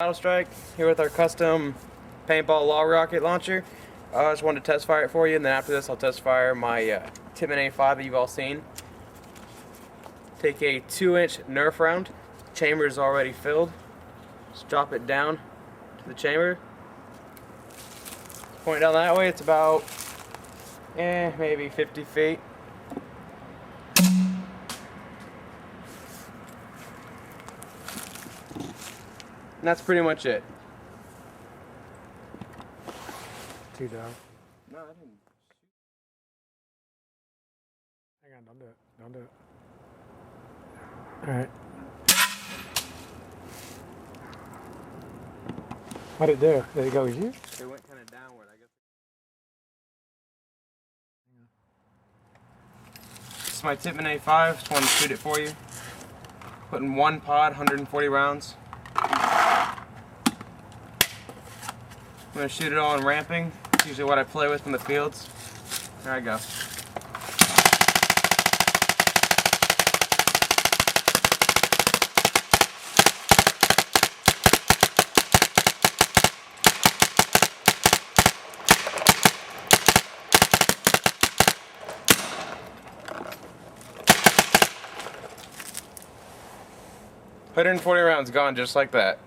BattleStrike here with our custom paintball log rocket launcher. I just wanted to test fire it for you, and then after this I'll test fire my Tippmann A5 that you've all seen. Take a 2-inch Nerf round. Chamber is already filled. Just drop it down to the chamber. Point down that way. It's about maybe 50 feet. And that's pretty much it. Too down. No, I didn't. Hang on, don't do it. Don't do it. Alright. What'd it do? Did it go with you? It went kind of downward, I guess. This is my Tippmann A5. Just wanted to shoot it for you. Putting one pod, 140 rounds. I'm going to shoot it all in ramping. It's usually what I play with in the fields. There I go. $140 rounds gone just like that.